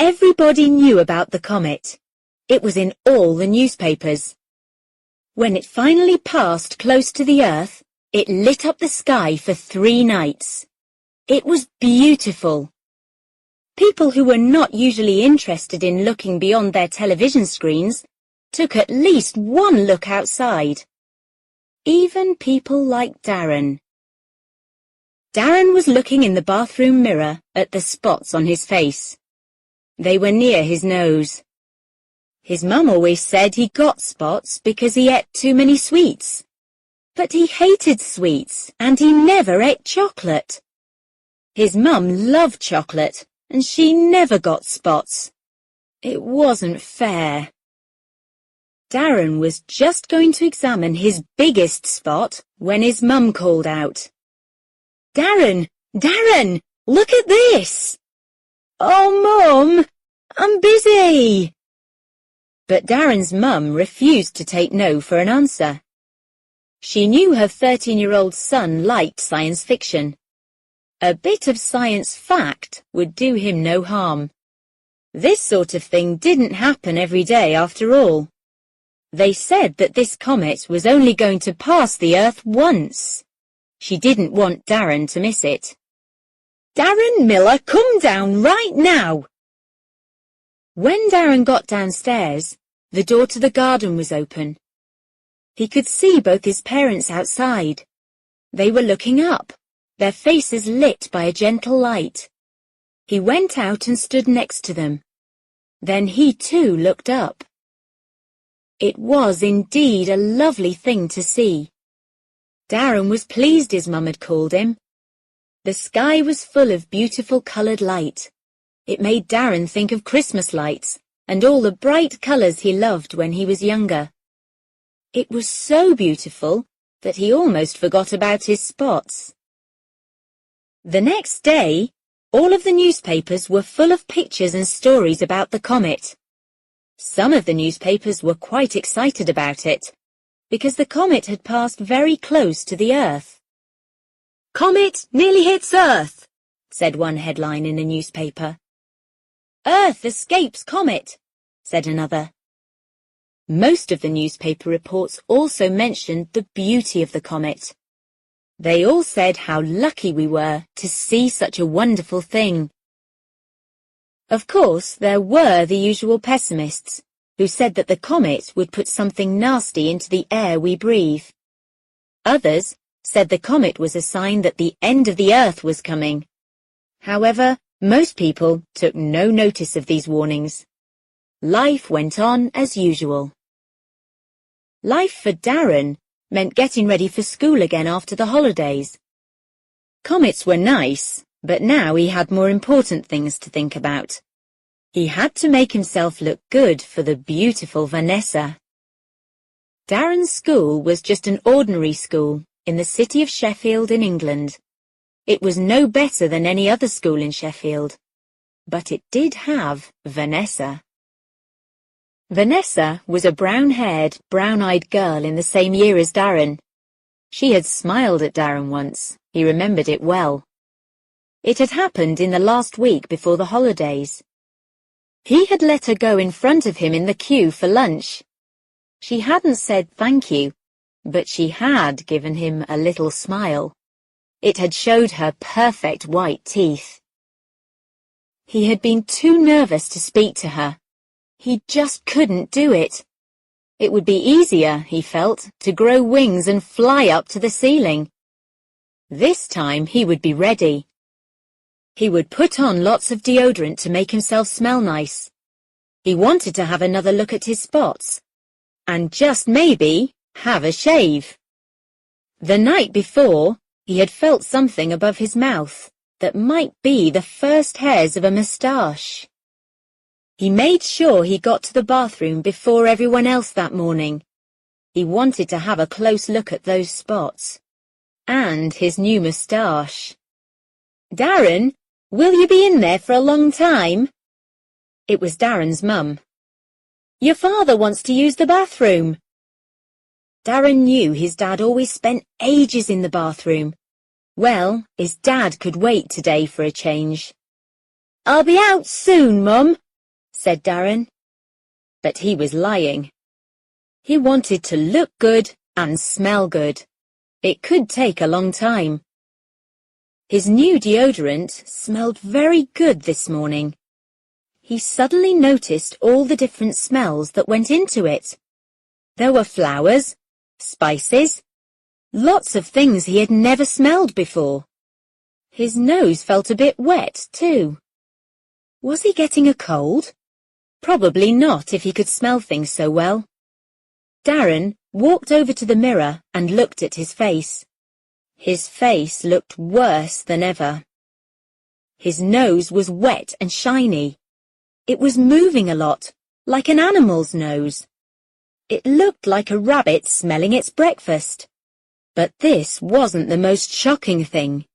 Everybody knew about the comet. It was in all the newspapers. When it finally passed close to the Earth, it lit up the sky for 3 nights. It was beautiful. People who were not usually interested in looking beyond their television screens took at least one look outside. Even people like Darren. Darren was looking in the bathroom mirror at the spots on his face. They were near his nose. His mum always said he got spots because he ate too many sweets. But he hated sweets and he never ate chocolate. His mum loved chocolate and she never got spots. It wasn't fair. Darren was just going to examine his biggest spot when his mum called out, "Darren! Darren! Look at this!" "Oh, Mum, I'm busy!" But Darren's mum refused to take no for an answer. She knew her 13-year-old son liked science fiction. A bit of science fact would do him no harm. This sort of thing didn't happen every day after all. They said that this comet was only going to pass the Earth once. She didn't want Darren to miss it. "Darren Miller, come down right now!" When Darren got downstairs, the door to the garden was open. He could see both his parents outside. They were looking up, their faces lit by a gentle light. He went out and stood next to them. Then he too looked up. It was indeed a lovely thing to see. Darren was pleased his mum had called him. The sky was full of beautiful coloured light. It made Darren think of Christmas lights and all the bright colours he loved when he was younger. It was so beautiful that he almost forgot about his spots. The next day, all of the newspapers were full of pictures and stories about the comet. Some of the newspapers were quite excited about it, because the comet had passed very close to the Earth. "Comet nearly hits Earth," said one headline in a newspaper. "Earth escapes comet," said another. Most of the newspaper reports also mentioned the beauty of the comet. They all said how lucky we were to see such a wonderful thing. Of course, there were the usual pessimists who said that the comet would put something nasty into the air we breathe. Others said the comet was a sign that the end of the Earth was coming. However, most people took no notice of these warnings. Life went on as usual. Life for Darren meant getting ready for school again after the holidays. Comets were nice, but now he had more important things to think about. He had to make himself look good for the beautiful Vanessa. Darren's school was just an ordinary school in the city of Sheffield in England. It was no better than any other school in Sheffield, but it did have Vanessa. Vanessa was a brown-haired, brown-eyed girl in the same year as Darren. She had smiled at Darren once. He remembered it well. It had happened in the last week before the holidays. He had let her go in front of him in the queue for lunch. She hadn't said thank you, but she had given him a little smile. It had showed her perfect white teeth. He had been too nervous to speak to her. He just couldn't do it. It would be easier, he felt, to grow wings and fly up to the ceiling. This time he would be ready. He would put on lots of deodorant to make himself smell nice. He wanted to have another look at his spots, and just maybe have a shave. The night before, he had felt something above his mouth that might be the first hairs of a moustache. He made sure he got to the bathroom before everyone else that morning. He wanted to have a close look at those spots. And his new moustache. "Darren, will you be in there for a long time?" It was Darren's mum. "Your father wants to use the bathroom." Darren knew his dad always spent ages in the bathroom. Well, his dad could wait today for a change. "I'll be out soon, Mum. said Darren. But he was lying. He wanted to look good and smell good. It could take a long time. His new deodorant smelled very good this morning. He suddenly noticed all the different smells that went into it. There were flowers, spices, lots of things he had never smelled before. His nose felt a bit wet, too. Was he getting a cold? Probably not if he could smell things so well. Darren walked over to the mirror and looked at his face. His face looked worse than ever. His nose was wet and shiny. It was moving a lot, like an animal's nose. It looked like a rabbit smelling its breakfast. But this wasn't the most shocking thing.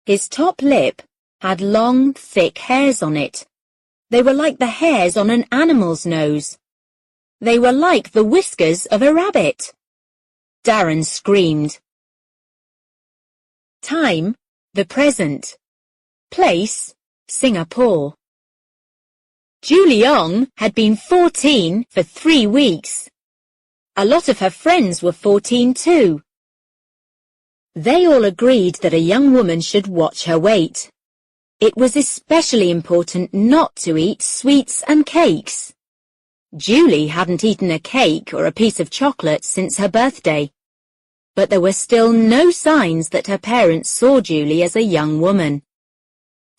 His top lip had long, thick hairs on it. They were like the hairs on an animal's nose. They were like the whiskers of a rabbit. Darren screamed. Time, the present. Place, Singapore. Julie Ong had been 14 for 3 weeks. A lot of her friends were 14 too. They all agreed that a young woman should watch her weight. It was especially important not to eat sweets and cakes. Julie hadn't eaten a cake or a piece of chocolate since her birthday, but there were still no signs that her parents saw Julie as a young woman.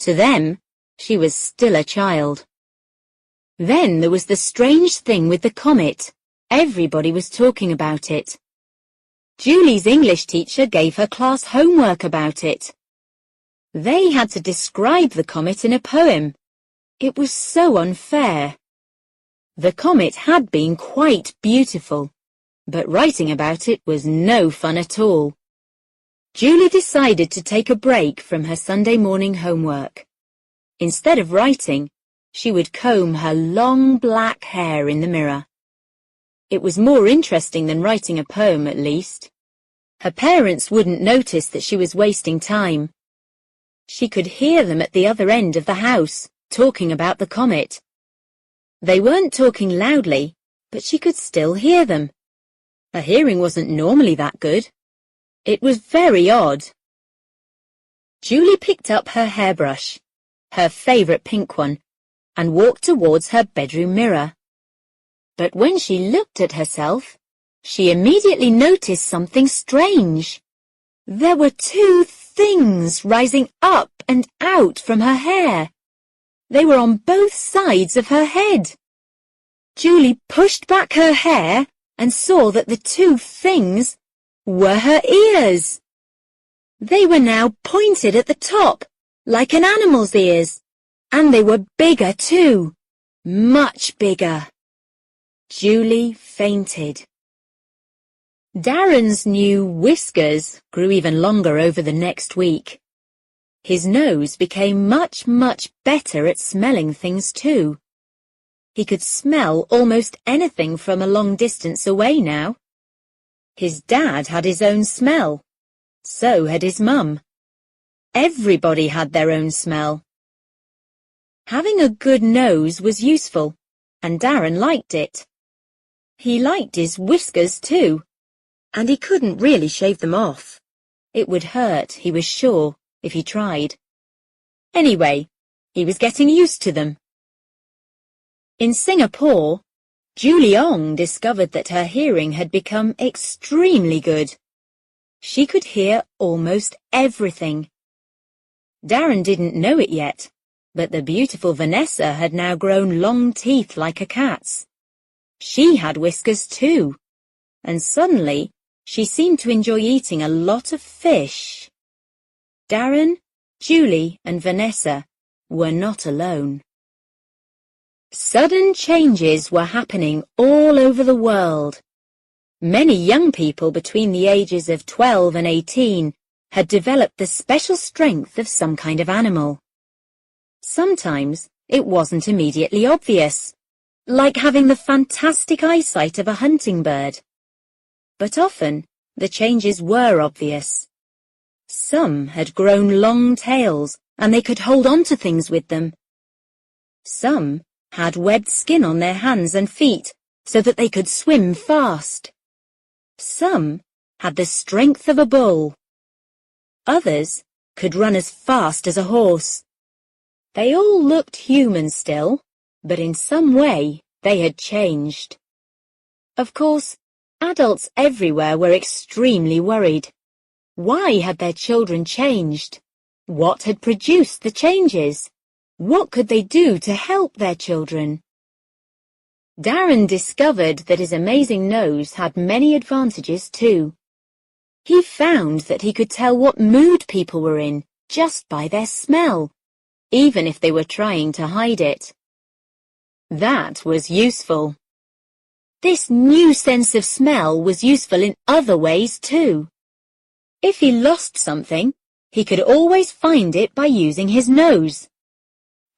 To them, she was still a child. Then there was the strange thing with the comet. Everybody was talking about it. Julie's English teacher gave her class homework about it. They had to describe the comet in a poem. It was so unfair. The comet had been quite beautiful, but writing about it was no fun at all. Julie decided to take a break from her Sunday morning homework. Instead of writing, she would comb her long black hair in the mirror. It was more interesting than writing a poem, at least. Her parents wouldn't notice that she was wasting time. She could hear them at the other end of the house, talking about the comet. They weren't talking loudly, but she could still hear them. Her hearing wasn't normally that good. It was very odd. Julie picked up her hairbrush, her favourite pink one, and walked towards her bedroom mirror. But when she looked at herself, she immediately noticed something strange. There were 2 things rising up and out from her hair. They were on both sides of her head. Julie pushed back her hair and saw that the 2 things were her ears. They were now pointed at the top, like an animal's ears, and they were bigger too, much bigger. Julie fainted. Darren's new whiskers grew even longer over the next week. His nose became much better at smelling things too. He could smell almost anything from a long distance away now. His dad had his own smell. So had his mum. Everybody had their own smell. Having a good nose was useful, and Darren liked it. He liked his whiskers too, and he couldn't really shave them off. It would hurt, he was sure, if he tried. Anyway, he was getting used to them. In Singapore, Julie Ong discovered that her hearing had become extremely good. She could hear almost everything. Darren didn't know it yet, but the beautiful Vanessa had now grown long teeth like a cat's. She had whiskers too, and suddenly she seemed to enjoy eating a lot of fish. Darren, Julie, and Vanessa were not alone. Sudden changes were happening all over the world. Many young people between the ages of 12 and 18 had developed the special strength of some kind of animal. Sometimes it wasn't immediately obvious, like having the fantastic eyesight of a hunting bird. But often the changes were obvious. Some had grown long tails and they could hold on to things with them. Some had webbed skin on their hands and feet so that they could swim fast. Some had the strength of a bull. Others could run as fast as a horse. They all looked human still, but in some way they had changed. Of course, adults everywhere were extremely worried. Why had their children changed? What had produced the changes? What could they do to help their children? Darren discovered that his amazing nose had many advantages too. He found that he could tell what mood people were in just by their smell, even if they were trying to hide it. That was useful. This new sense of smell was useful in other ways too. If he lost something, he could always find it by using his nose.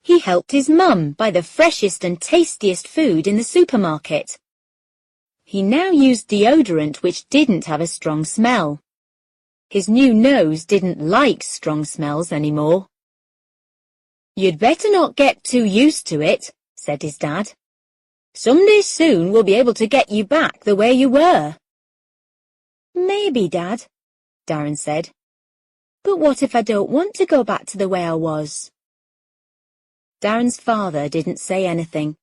He helped his mum buy the freshest and tastiest food in the supermarket. He now used deodorant which didn't have a strong smell. His new nose didn't like strong smells anymore. "You'd better not get too used to it," said his dad. "Someday soon we'll be able to get you back the way you were." "Maybe, Dad," Darren said. "But what if I don't want to go back to the way I was?" Darren's father didn't say anything.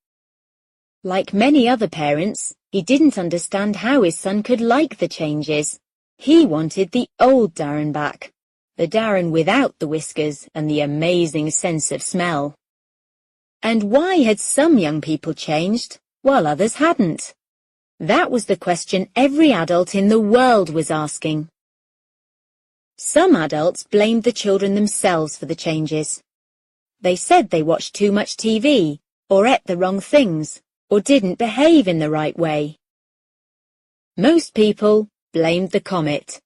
Like many other parents, he didn't understand how his son could like the changes. He wanted the old Darren back, the Darren without the whiskers and the amazing sense of smell. And why had some young people changed while others hadn't? That was the question every adult in the world was asking. Some adults blamed the children themselves for the changes. They said they watched too much TV, or ate the wrong things, or didn't behave in the right way. Most people blamed the comet.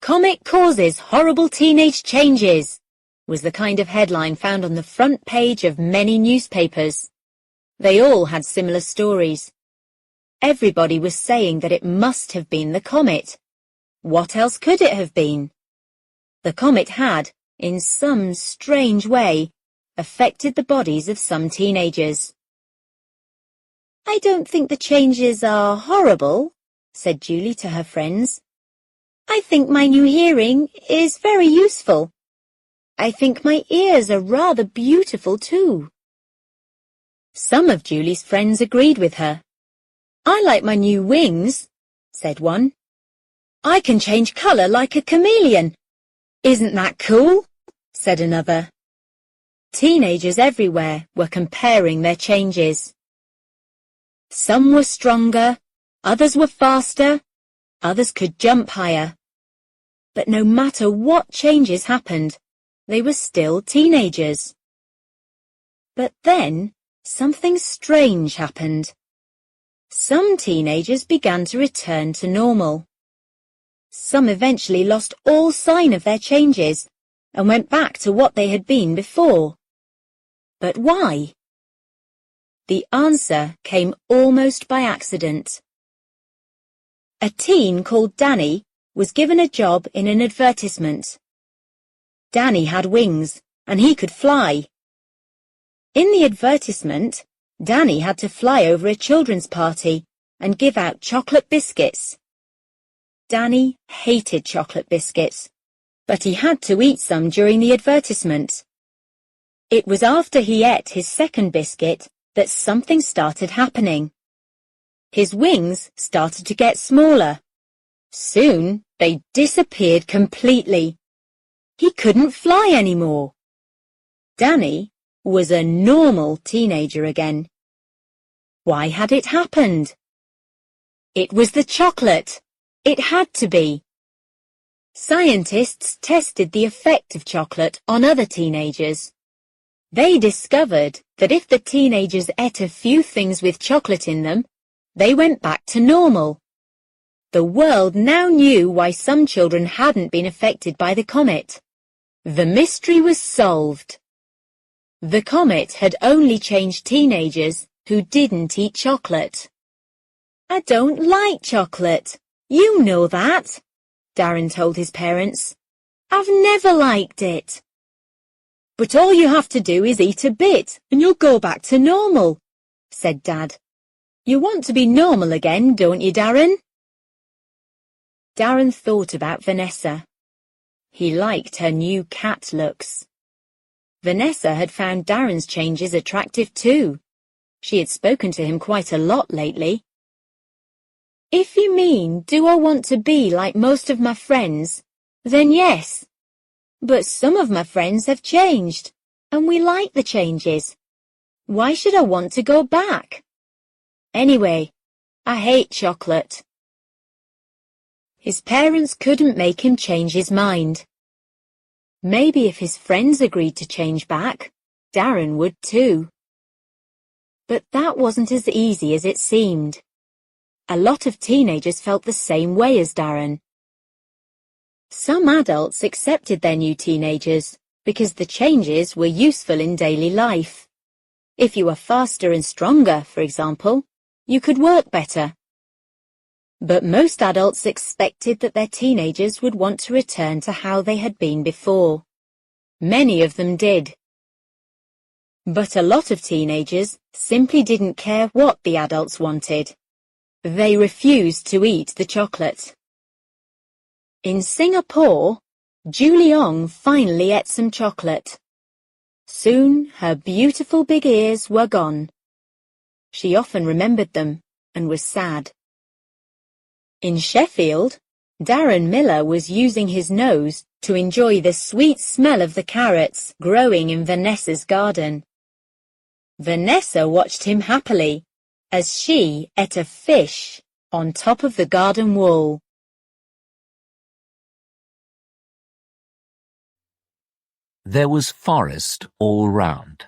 "Comet causes horrible teenage changes," was the kind of headline found on the front page of many newspapers. They all had similar stories. Everybody was saying that it must have been the comet. What else could it have been? The comet had, in some strange way, affected the bodies of some teenagers. "I don't think the changes are horrible," said Julie to her friends. "I think my new hearing is very useful. I think my ears are rather beautiful too." Some of Julie's friends agreed with her. "I like my new wings," said one. "I can change colour like a chameleon. Isn't that cool?" said another. Teenagers everywhere were comparing their changes. Some were stronger, others were faster, others could jump higher. But no matter what changes happened, they were still teenagers. But then something strange happened. Some teenagers began to return to normal. Some eventually lost all sign of their changes and went back to what they had been before. But why? The answer came almost by accident. A teen called Danny was given a job in an advertisement. Danny had wings and he could fly. In the advertisement, Danny had to fly over a children's party and give out chocolate biscuits. Danny hated chocolate biscuits, but he had to eat some during the advertisement. It was after he ate his second biscuit that something started happening. His wings started to get smaller. Soon they disappeared completely. He couldn't fly anymore. Danny was a normal teenager again. Why had it happened? It was the chocolate. It had to be. Scientists tested the effect of chocolate on other teenagers. They discovered that if the teenagers ate a few things with chocolate in them, they went back to normal. The world now knew why some children hadn't been affected by the comet. The mystery was solved. The comet had only changed teenagers who didn't eat chocolate. "I don't like chocolate. You know that," Darren told his parents. "I've never liked it." But all you have to do is eat a bit and you'll go back to normal, said Dad. You want to be normal again, don't you, Darren? Darren thought about Vanessa. He liked her new cat looks. Vanessa had found Darren's changes attractive too. She had spoken to him quite a lot lately. If you mean, do I want to be like most of my friends, then yes. But some of my friends have changed, and we like the changes. Why should I want to go back? Anyway, I hate chocolate. His parents couldn't make him change his mind. Maybe if his friends agreed to change back, Darren would too. But that wasn't as easy as it seemed. A lot of teenagers felt the same way as Darren. Some adults accepted their new teenagers because the changes were useful in daily life. If you were faster and stronger, for example, you could work better. But most adults expected that their teenagers would want to return to how they had been before. Many of them did. But a lot of teenagers simply didn't care what the adults wanted. They refused to eat the chocolate. In Singapore, Julie Ong finally ate some chocolate. Soon her beautiful big ears were gone. She often remembered them and was sad. In Sheffield, Darren Miller was using his nose to enjoy the sweet smell of the carrots growing in Vanessa's garden. Vanessa watched him happily as she ate a fish on top of the garden wall. There was forest all round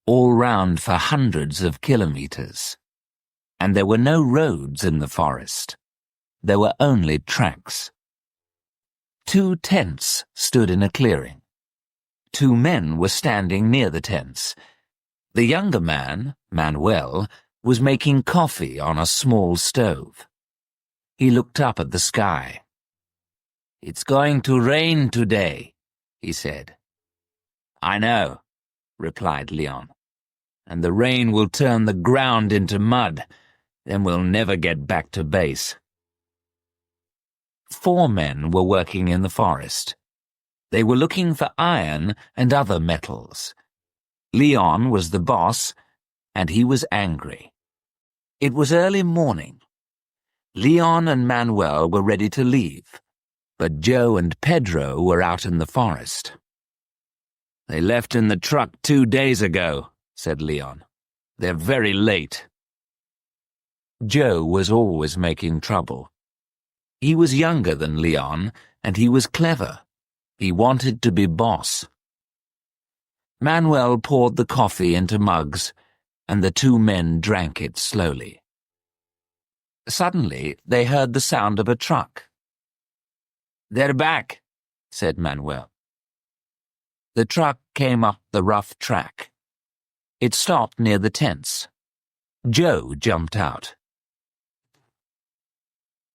for hundreds of kilometres. And there were no roads in the forest. There were only tracks. 2 tents stood in a clearing. 2 men were standing near the tents. The younger man, Manuel, was making coffee on a small stove. He looked up at the sky. "It's going to rain today," he said. "I know," replied Leon. "And the rain will turn the ground into mud. Then we'll never get back to base." 4 men were working in the forest. They were looking for iron and other metals. Leon was the boss, and he was angry. It was early morning. Leon and Manuel were ready to leave, but Joe and Pedro were out in the forest. "They left in the truck 2 days ago," said Leon. "They're very late." Joe was always making trouble. He was younger than Leon, and he was clever. He wanted to be boss. Manuel poured the coffee into mugs, and the 2 men drank it slowly. Suddenly, they heard the sound of a truck. "They're back," said Manuel. The truck came up the rough track. It stopped near the tents. Joe jumped out.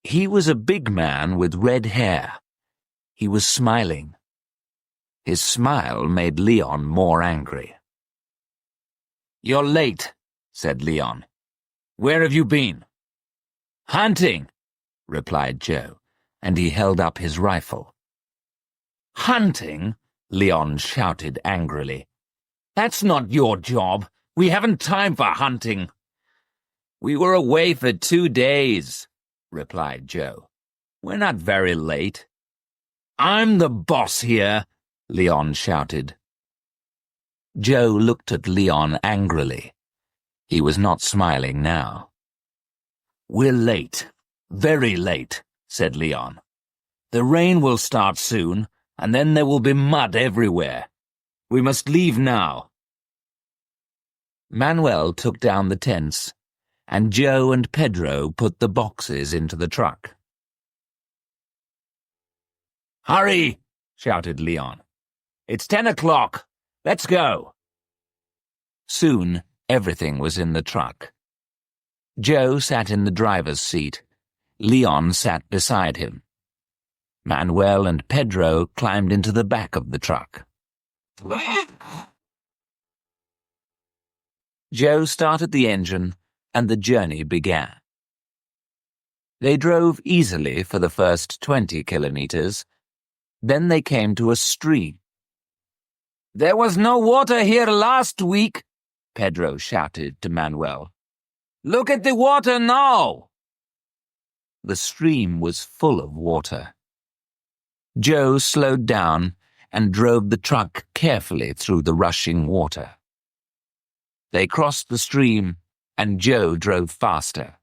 He was a big man with red hair. He was smiling. His smile made Leon more angry. "You're late," said Leon. "Where have you been?" "Hunting," replied Joe, and he held up his rifle. "Hunting?" Leon shouted angrily. "That's not your job. We haven't time for hunting." "We were away for 2 days," replied Joe. "We're not very late." "I'm the boss here," Leon shouted. Joe looked at Leon angrily. He was not smiling now. "We're late, very late," said Leon. "The rain will start soon, and then there will be mud everywhere. We must leave now." Manuel took down the tents, and Joe and Pedro put the boxes into the truck. "Hurry!" shouted Leon. "It's 10 o'clock. Let's go." Soon, everything was in the truck. Joe sat in the driver's seat. Leon sat beside him. Manuel and Pedro climbed into the back of the truck. Joe started the engine, and the journey began. They drove easily for the first 20 kilometers. Then they came to a stream. "There was no water here last week," Pedro shouted to Manuel. "Look at the water now!" The stream was full of water. Joe slowed down and drove the truck carefully through the rushing water. They crossed the stream, and Joe drove faster.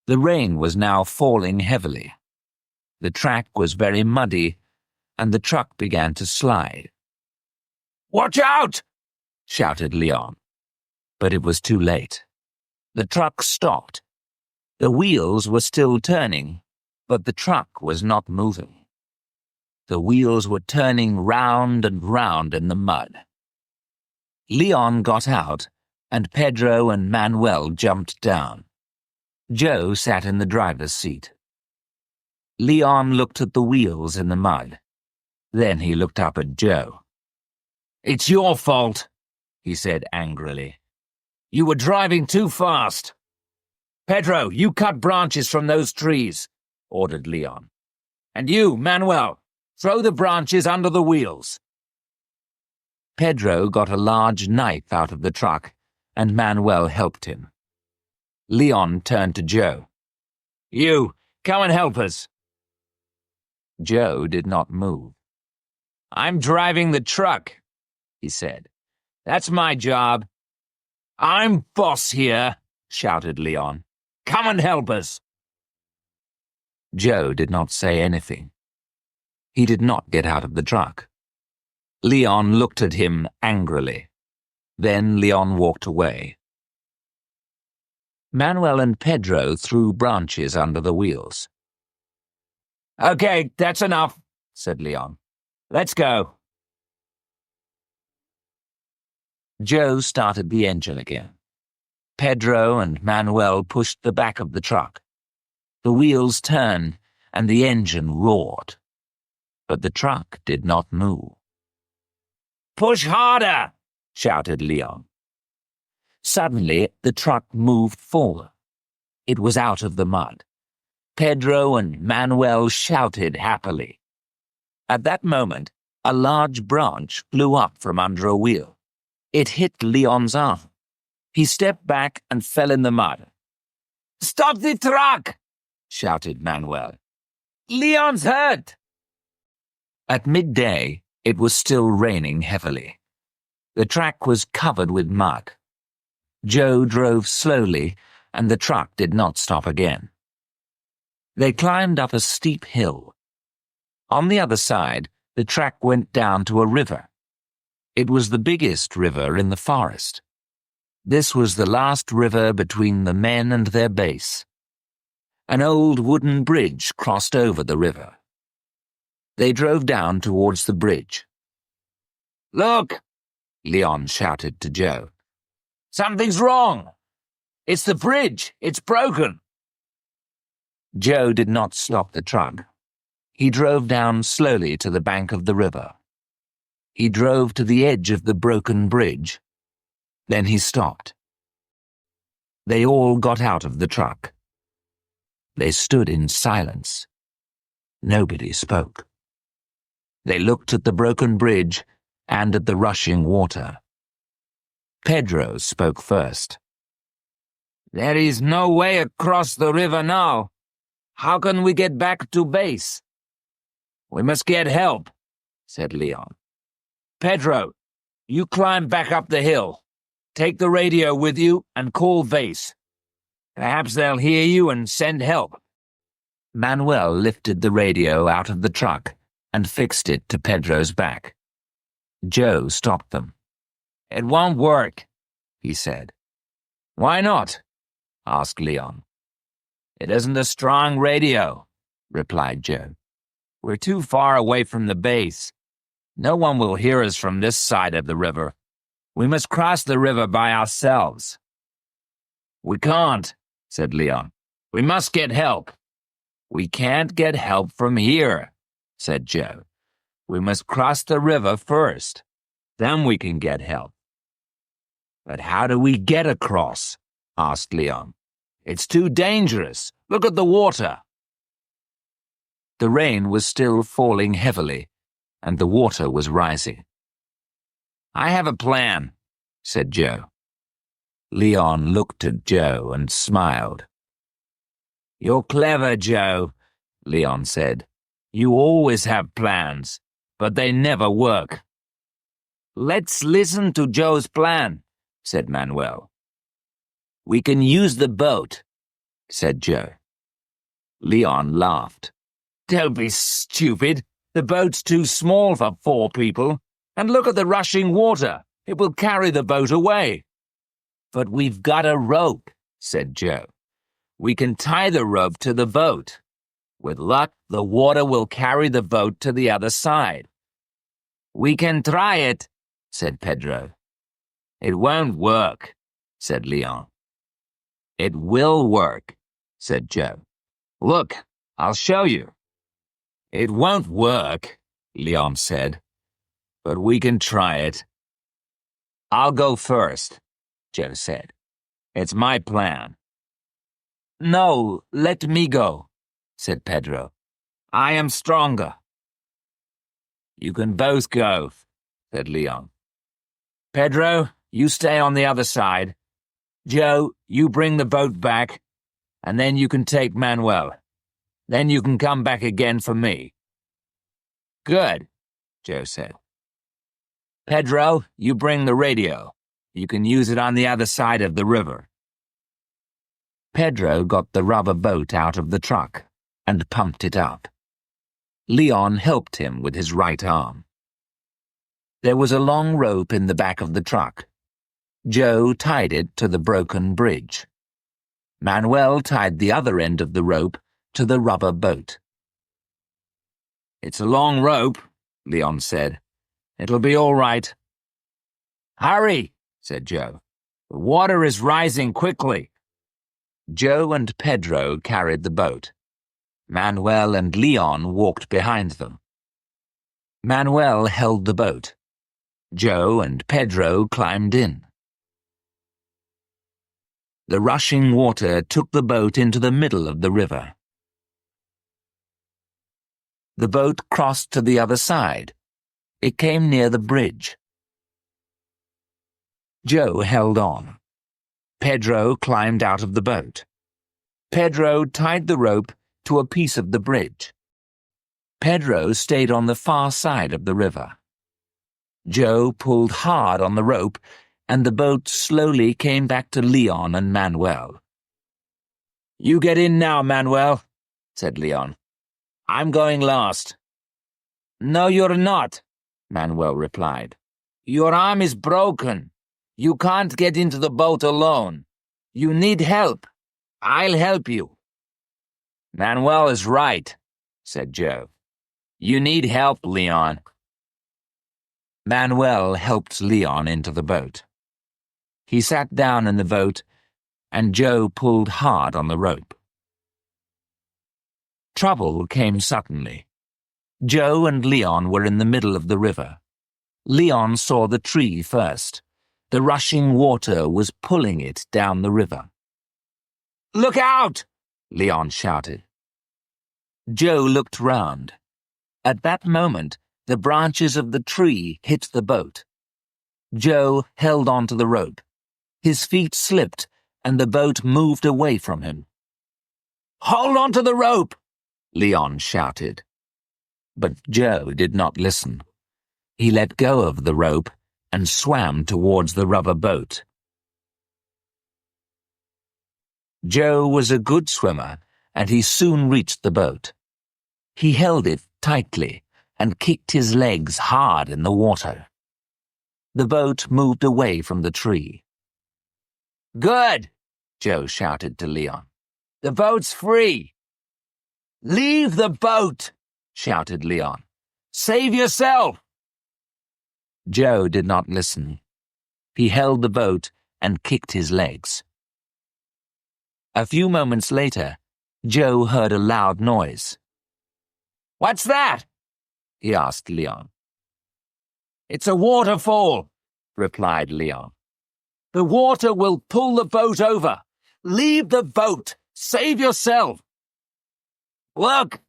The rain was now falling heavily. The track was very muddy, and the truck began to slide. "Watch out!" shouted Leon. But it was too late. The truck stopped. The wheels were still turning, but the truck was not moving. The wheels were turning round and round in the mud. Leon got out, and Pedro and Manuel jumped down. Joe sat in the driver's seat. Leon looked at the wheels in the mud. Then he looked up at Joe. "It's your fault," he said angrily. "You were driving too fast." "Pedro, you cut branches from those trees," ordered Leon. "And you, Manuel, throw the branches under the wheels." Pedro got a large knife out of the truck, and Manuel helped him. Leon turned to Joe. "You, come and help us." Joe did not move. "I'm driving the truck," he said. "That's my job." "I'm boss here," shouted Leon. "Come and help us." Joe did not say anything. He did not get out of the truck. Leon looked at him angrily. Then Leon walked away. Manuel and Pedro threw branches under the wheels. "Okay, that's enough," said Leon. "Let's go." Joe started the engine again. Pedro and Manuel pushed the back of the truck. The wheels turned, and the engine roared. But the truck did not move. "Push harder!" shouted Leon. Suddenly, the truck moved forward. It was out of the mud. Pedro and Manuel shouted happily. At that moment, a large branch flew up from under a wheel. It hit Leon's arm. He stepped back and fell in the mud. "Stop the truck!" shouted Manuel. "Leon's hurt!" At midday, it was still raining heavily. The track was covered with mud. Joe drove slowly, and the truck did not stop again. They climbed up a steep hill. On the other side, the track went down to a river. It was the biggest river in the forest. This was the last river between the men and their base. An old wooden bridge crossed over the river. They drove down towards the bridge. "Look!" Leon shouted to Joe. "Something's wrong! It's the bridge! It's broken!" Joe did not stop the truck. He drove down slowly to the bank of the river. He drove to the edge of the broken bridge. Then he stopped. They all got out of the truck. They stood in silence. Nobody spoke. They looked at the broken bridge and at the rushing water. Pedro spoke first. "There is no way across the river now. How can we get back to base?" "We must get help," said Leon. "Pedro, you climb back up the hill. Take the radio with you and call base. Perhaps they'll hear you and send help." Manuel lifted the radio out of the truck and fixed it to Pedro's back. Joe stopped them. "It won't work," he said. "Why not?" asked Leon. "It isn't a strong radio," replied Joe. "We're too far away from the base. No one will hear us from this side of the river. We must cross the river by ourselves." "We can't," said Leon. "We must get help." "We can't get help from here," said Joe. We must cross the river first. Then we can get help. But how do we get across? Asked Leon. It's too dangerous. Look at the water. The rain was still falling heavily, and the water was rising. I have a plan, said Joe. Leon looked at Joe and smiled. You're clever, Joe, Leon said. You always have plans, but they never work. Let's listen to Joe's plan, said Manuel. We can use the boat, said Joe. Leon laughed. Don't be stupid. The boat's too small for 4 people. And look at the rushing water. It will carry the boat away. But we've got a rope, said Joe. We can tie the rope to the boat. With luck, the water will carry the boat to the other side. We can try it, said Pedro. It won't work, said Leon. It will work, said Joe. Look, I'll show you. It won't work, Leon said, but we can try it. I'll go first, Joe said. It's my plan. No, let me go, said Pedro. I am stronger. You can both go, said Leon. Pedro, you stay on the other side. Joe, you bring the boat back, and then you can take Manuel. Then you can come back again for me. Good, Joe said. Pedro, you bring the radio. You can use it on the other side of the river. Pedro got the rubber boat out of the truck and pumped it up. Leon helped him with his right arm. There was a long rope in the back of the truck. Joe tied it to the broken bridge. Manuel tied the other end of the rope to the rubber boat. It's a long rope, Leon said. It'll be all right. Hurry, said Joe. The water is rising quickly. Joe and Pedro carried the boat. Manuel and Leon walked behind them. Manuel held the boat. Joe and Pedro climbed in. The rushing water took the boat into the middle of the river. The boat crossed to the other side. It came near the bridge. Joe held on. Pedro climbed out of the boat. Pedro tied the rope to a piece of the bridge. Pedro stayed on the far side of the river. Joe pulled hard on the rope, and the boat slowly came back to Leon and Manuel. You get in now, Manuel, said Leon. I'm going last. No, you're not, Manuel replied. Your arm is broken. You can't get into the boat alone. You need help. I'll help you. Manuel is right, said Joe. You need help, Leon. Manuel helped Leon into the boat. He sat down in the boat, and Joe pulled hard on the rope. Trouble came suddenly. Joe and Leon were in the middle of the river. Leon saw the tree first. The rushing water was pulling it down the river. Look out! Leon shouted. Joe looked round. At that moment, the branches of the tree hit the boat. Joe held on to the rope. His feet slipped, and the boat moved away from him. Hold on to the rope! Leon shouted. But Joe did not listen. He let go of the rope and swam towards the rubber boat. Joe was a good swimmer, and he soon reached the boat. He held it tightly and kicked his legs hard in the water. The boat moved away from the tree. Good! Joe shouted to Leon. The boat's free! Leave the boat! Shouted Leon. Save yourself! Joe did not listen. He held the boat and kicked his legs. A few moments later, Joe heard a loud noise. What's that? he asked Leon. "It's a waterfall," replied Leon. "The water will pull the boat over. Leave the boat. Save yourself." "Look!"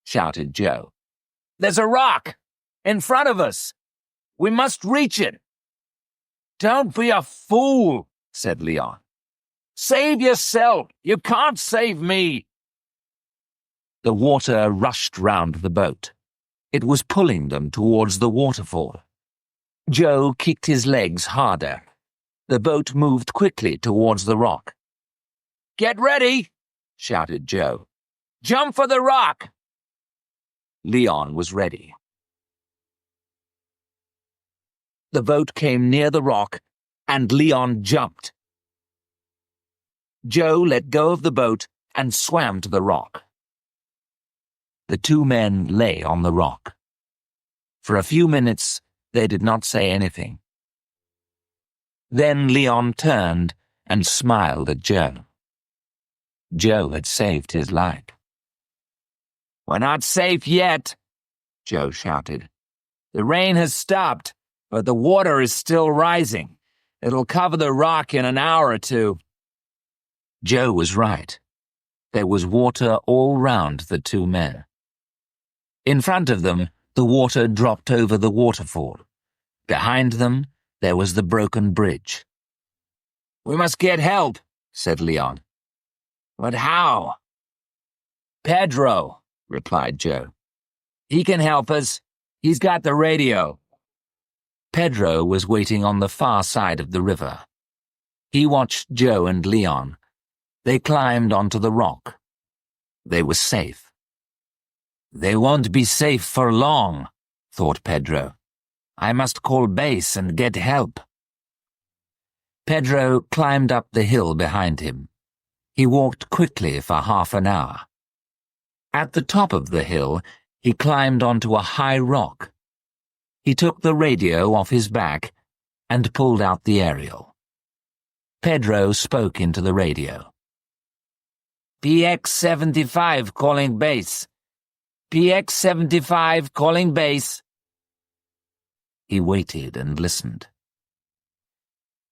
shouted Joe. "There's a rock in front of us. We must reach it." "Don't be a fool," said Leon. "Save yourself. You can't save me." The water rushed round the boat. It was pulling them towards the waterfall. Joe kicked his legs harder. The boat moved quickly towards the rock. "Get ready!" shouted Joe. "Jump for the rock!" Leon was ready. The boat came near the rock, and Leon jumped. Joe let go of the boat and swam to the rock. The two men lay on the rock. For a few minutes, they did not say anything. Then Leon turned and smiled at Joe. Joe had saved his life. "We're not safe yet," Joe shouted. "The rain has stopped, but the water is still rising. It'll cover the rock in an hour or two." Joe was right. There was water all round the two men. In front of them, the water dropped over the waterfall. Behind them, there was the broken bridge. "We must get help," said Leon. "But how?" "Pedro," replied Joe. "He can help us. He's got the radio." Pedro was waiting on the far side of the river. He watched Joe and Leon. They climbed onto the rock. They were safe. "They won't be safe for long," thought Pedro. "I must call base and get help." Pedro climbed up the hill behind him. He walked quickly for half an hour. At the top of the hill, he climbed onto a high rock. He took the radio off his back and pulled out the aerial. Pedro spoke into the radio. "PX-75 calling base. PX-75 calling base." He waited and listened.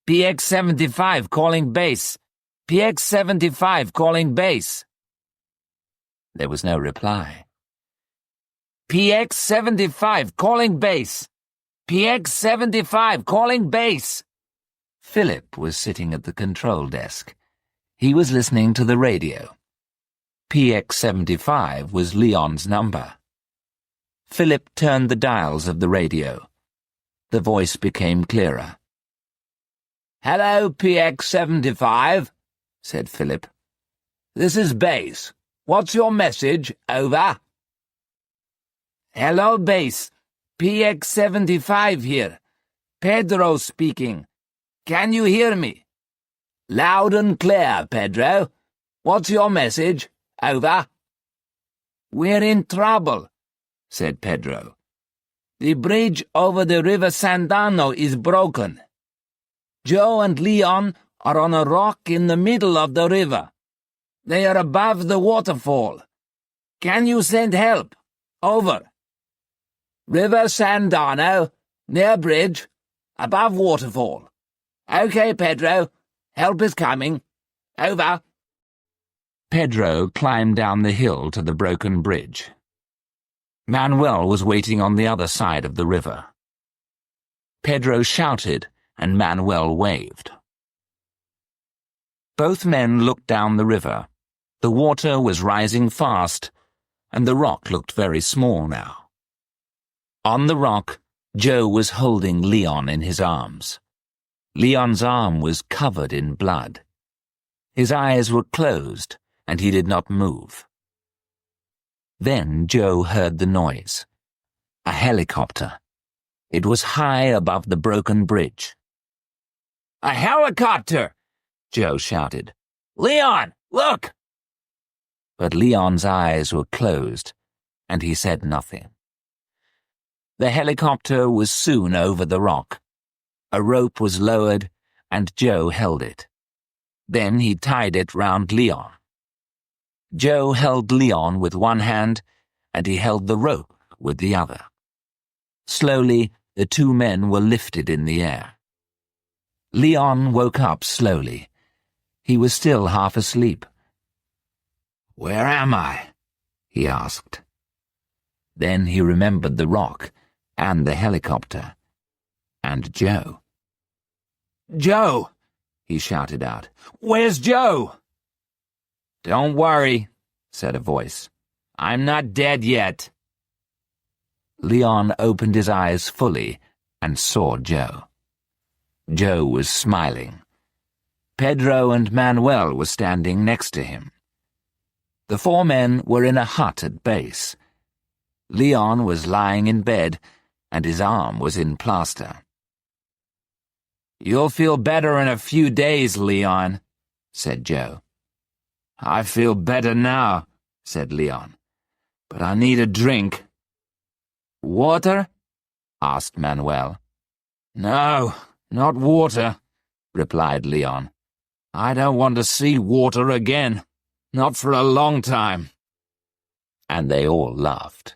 "PX-75 calling base. PX-75 calling base." There was no reply. "PX-75 calling base. PX-75 calling base." Philip was sitting at the control desk. He was listening to the radio. PX-75 was Leon's number. Philip turned the dials of the radio. The voice became clearer. "Hello, PX-75, said Philip. "This is base. What's your message? Over." "Hello, base. PX-75 here. Pedro speaking. Can you hear me?" "Loud and clear, Pedro. What's your message? Over." "We're in trouble," said Pedro. "The bridge over the River Sandano is broken. Joe and Leon are on a rock in the middle of the river. They are above the waterfall. Can you send help? Over." "River Sandano, near bridge, above waterfall." "Okay, Pedro. Help is coming. Over." Pedro climbed down the hill to the broken bridge. Manuel was waiting on the other side of the river. Pedro shouted, and Manuel waved. Both men looked down the river. The water was rising fast, and the rock looked very small now. On the rock, Joe was holding Leon in his arms. Leon's arm was covered in blood. His eyes were closed, and he did not move. Then Joe heard the noise. A helicopter. It was high above the broken bridge. "A helicopter!" Joe shouted. "Leon, look!" But Leon's eyes were closed, and he said nothing. The helicopter was soon over the rock. A rope was lowered, and Joe held it. Then he tied it round Leon. Joe held Leon with one hand, and he held the rope with the other. Slowly, the two men were lifted in the air. Leon woke up slowly. He was still half asleep. "Where am I?" he asked. Then he remembered the rock, and the helicopter, and Joe. "Joe!" he shouted out. "Where's Joe?" "Don't worry," said a voice. "I'm not dead yet." Leon opened his eyes fully and saw Joe. Joe was smiling. Pedro and Manuel were standing next to him. The four men were in a hut at base. Leon was lying in bed, and his arm was in plaster. "You'll feel better in a few days, Leon," said Joe. "I feel better now," said Leon, "but I need a drink." "Water?" asked Manuel. "No, not water," replied Leon. "I don't want to see water again, not for a long time." And they all laughed.